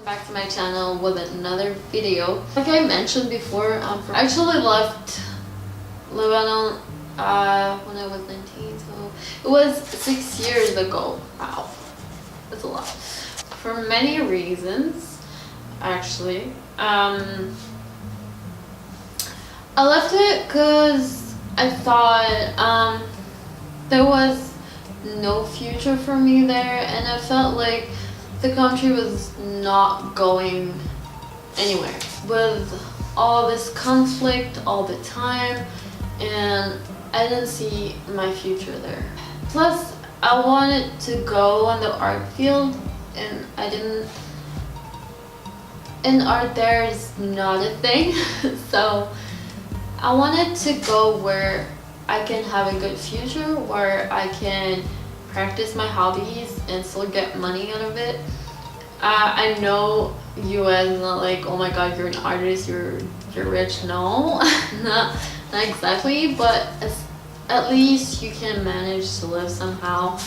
Back to my channel with another video. Like I mentioned before, I actually left Lebanon when I was 19, so it was 6 years ago. Wow, that's a lot. For many reasons, actually. I left it because I thought there was no future for me there, and I felt like the country was not going anywhere with all this conflict all the time, and I didn't see my future there. Plus, I wanted to go on the art field, and I didn't. And art there is not a thing, so I wanted to go where I can have a good future, where I can practice my hobbies and still get money out of it. I know US is not like, oh my god, you're an artist, you're rich. No, not exactly, but at least you can manage to live somehow.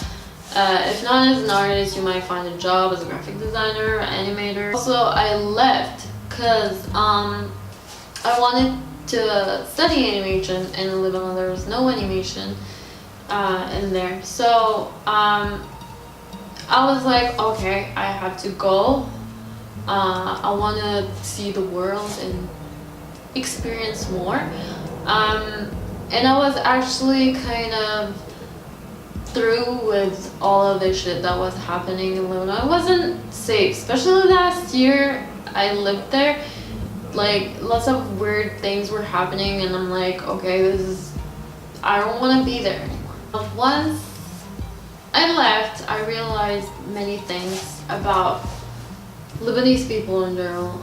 If not as an artist, you might find a job as a graphic designer, animator. Also, I left because I wanted to study animation, and in Lebanon there was no animation in there. So I was like, okay, I have to go. I want to see the world and experience more. And I was actually kind of through with all of the shit that was happening in Lebanon. It wasn't safe, especially last year I lived there. Like, lots of weird things were happening, and I'm like, okay, I don't want to be there anymore. Once I left, I realized many things about Lebanese people in general.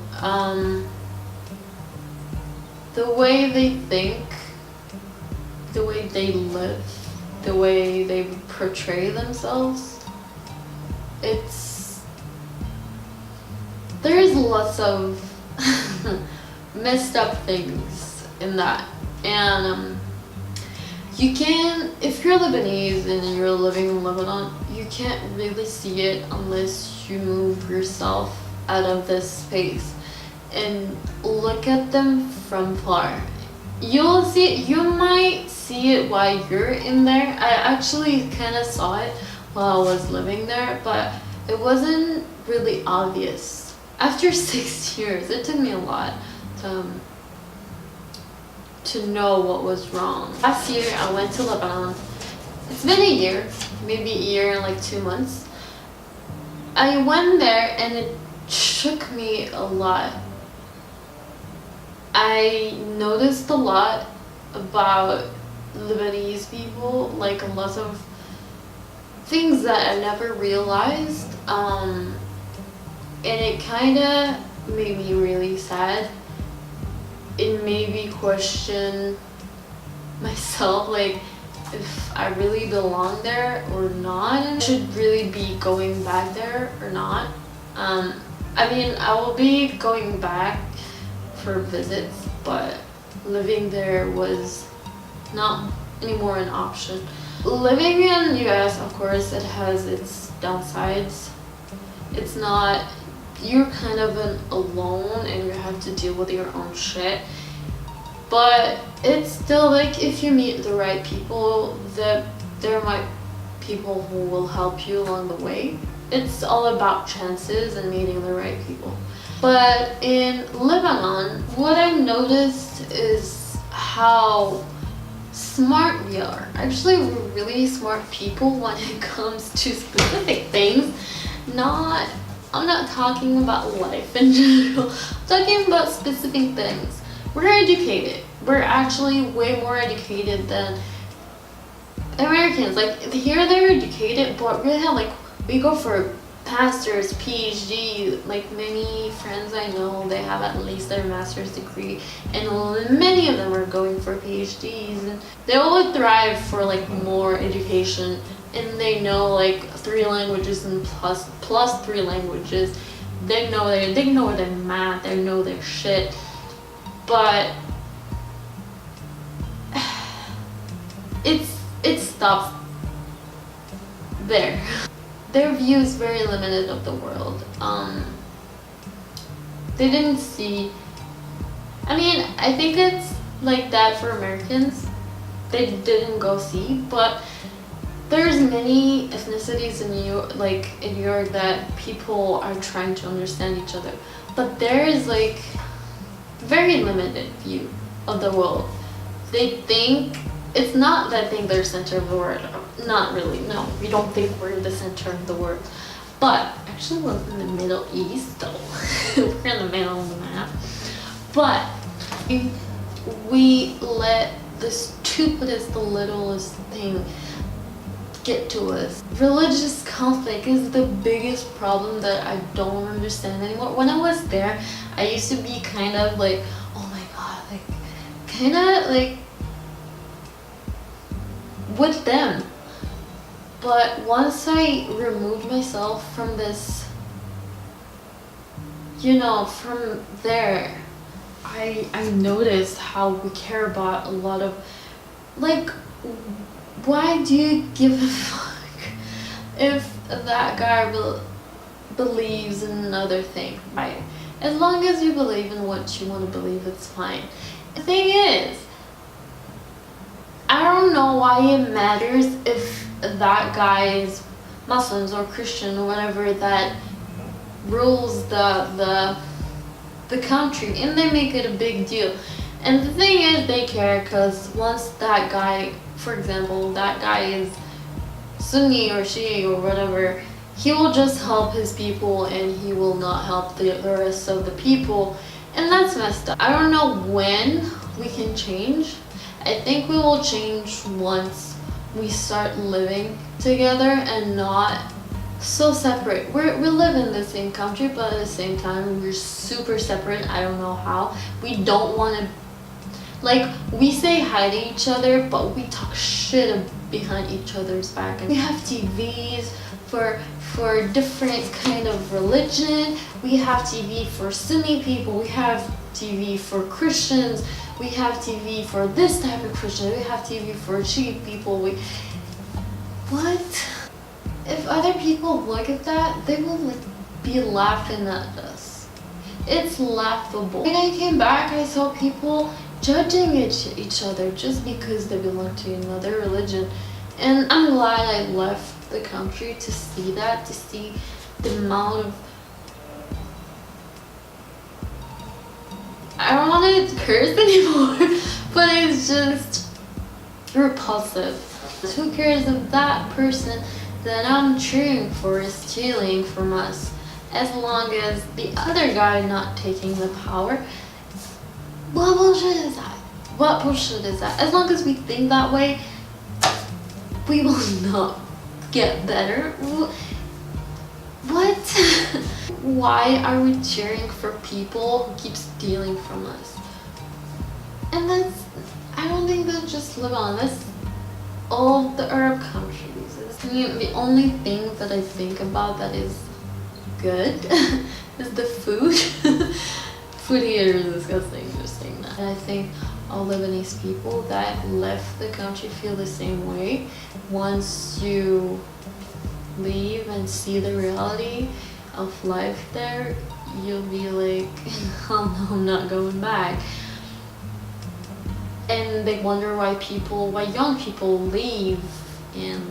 The way they think, the way they live, the way they portray themselves. There's lots of messed up things in that, and you can, if you're Lebanese and you're living in Lebanon, you can't really see it unless you move yourself out of this space and look at them from far. You'll see it, you might see it while you're in there. I actually kind of saw it while I was living there, but it wasn't really obvious. After 6 years, it took me a lot to know what was wrong. Last year, I went to Lebanon. It's been a year, maybe a year and like 2 months. I went there and it shook me a lot. I noticed a lot about Lebanese people, like a lot of things that I never realized, and it kind of made me really sad. It made me question myself, like if I really belong there or not, and I should really be going back there or not. I mean, I will be going back for visits, but living there was not anymore an option. Living in US, of course, it has its downsides. It's not, you're kind of alone and you have to deal with your own shit, but it's still like, if you meet the right people, there might people who will help you along the way. It's all about chances and meeting the right people. But in Lebanon, what I noticed is how smart we are. Actually, we're really smart people when it comes to specific things. I'm not talking about life in general. I'm talking about specific things. We're educated. We're actually way more educated than Americans. Like, here they're educated, but really like, we go for masters, PhD. Like, many friends I know, they have at least their master's degree, and many of them are going for PhDs, and they all thrive for like more education, and they know like 3 languages and plus 3 languages. They know their math, they know their shit, but it stops there. Their view is very limited of the world. They didn't see. I mean, I think it's like that for Americans. They didn't go see, but there's many ethnicities in in New York that people are trying to understand each other. But there is like very limited view of the world. They think it's not that they think they're center of the world. Not really. No, we don't think we're the center of the world. But actually, we're in the Middle East, though. We're in the middle of the map. But we let the stupidest, the littlest thing get to us. Religious conflict is the biggest problem that I don't understand anymore. When I was there, I used to be kind of like, oh my god, like, kind of like with them. But once I removed myself from this, from there, I noticed how we care about a lot of, like, why do you give a fuck if that guy believes in another thing, right? As long as you believe in what you want to believe, it's fine. The thing is, I don't know why it matters if that guy is Muslims or Christian or whatever that rules the country, and they make it a big deal. And the thing is, they care because once that guy, for example, that guy is Sunni or Shia or whatever, he will just help his people and he will not help the rest of the people, and that's messed up. I don't know when we can change. I think we will change once we start living together and not so separate. We live in the same country, but at the same time we're super separate. I don't know how. We don't want to, like, we say hi to each other, but we talk shit behind each other's back. And we have TVs for different kind of religion. We have TV for Sunni people. We have TV for Christians. We have TV for this type of Christian. We have TV for Shia people. What? If other people look at that, they will be laughing at us. It's laughable. When I came back, I saw people judging each other just because they belong to another religion. And I'm glad I left the country to see that, to see the amount of... I don't want to curse anymore, but it's just repulsive. Who cares if that person that I'm cheering for is stealing from us, as long as the other guy not taking the power? What bullshit is that? What bullshit is that? As long as we think that way, we will not get better. What? Why are we cheering for people who keep stealing from us? And I don't think that's just Lebanon, that's all of the Arab countries. I mean, the only thing that I think about that is good is the food. Food here is disgusting, just saying that. And I think all Lebanese people that left the country feel the same way. Once you leave and see the reality of life there, you'll be like, oh no, I'm not going back. And they wonder why young people leave and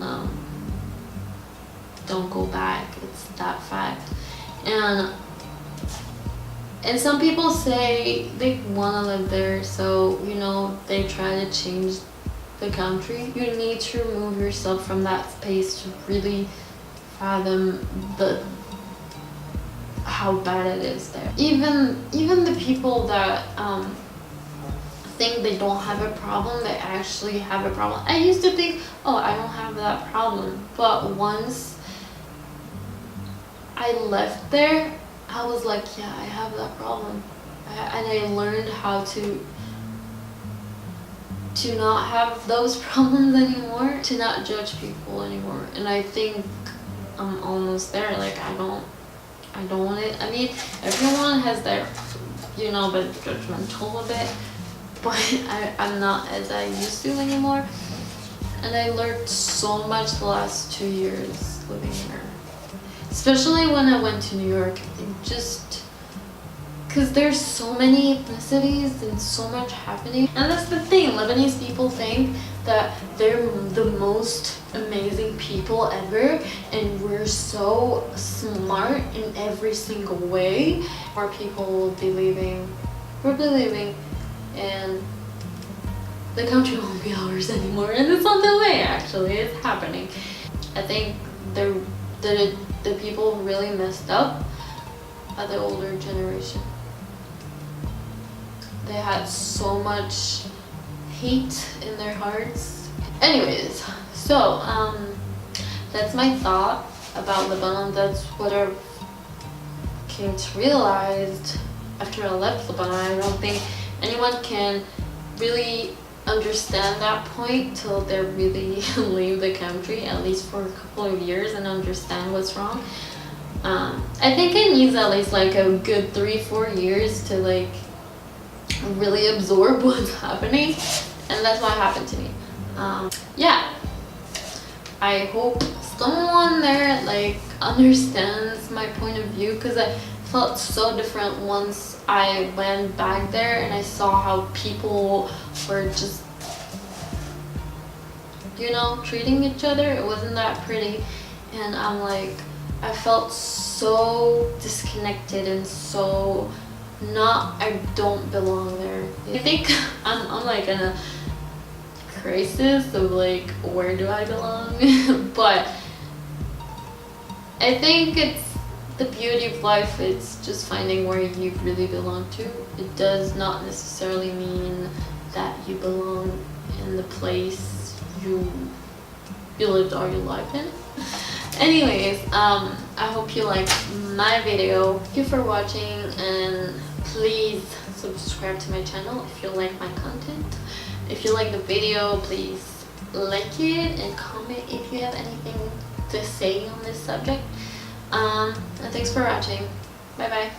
don't go back. It's that fact. And some people say they want to live there, so they try to change the country. You need to remove yourself from that space to really fathom how bad it is there. Even the people that think they don't have a problem, they actually have a problem. I used to think, oh, I don't have that problem, but once I left there, I was like, yeah, I have that problem. And I learned how to not have those problems anymore, to not judge people anymore. And I think I'm almost there. Like, I don't want it. I mean, everyone has their, bit judgmental a bit, but I'm not as I used to anymore. And I learned so much the last 2 years living here. Especially when I went to New York, it just because there's so many ethnicities and so much happening. And that's the thing, Lebanese people think that they're the most amazing people ever, and we're so smart in every single way. More people will be leaving, we're leaving, and the country won't be ours anymore, and it's on the way. Actually, it's happening. I think the people really messed up are the older generation. They had so much hate in their hearts. Anyways, so that's my thought about Lebanon. That's what I came to realize after I left Lebanon. I don't think anyone can really understand that point till they really leave the country, at least for a couple of years, and understand what's wrong. I think it needs at least like a good 3-4 years to like really absorb what's happening, and that's what happened to me. Yeah, I hope someone there like understands my point of view, because I felt so different once I went back there and I saw how people were just, you know, treating each other. It wasn't that pretty, and I'm like, I felt so disconnected and so I don't belong there. I think I'm like in a crisis of like, where do I belong? But I think it's the beauty of life. It's just finding where you really belong to. It does not necessarily mean that you belong in the place you lived all your life in. Anyways, I hope you liked my video. Thank you for watching, and please subscribe to my channel if you like my content. If you like the video, please like it and comment if you have anything to say on this subject. And thanks for watching. Bye bye.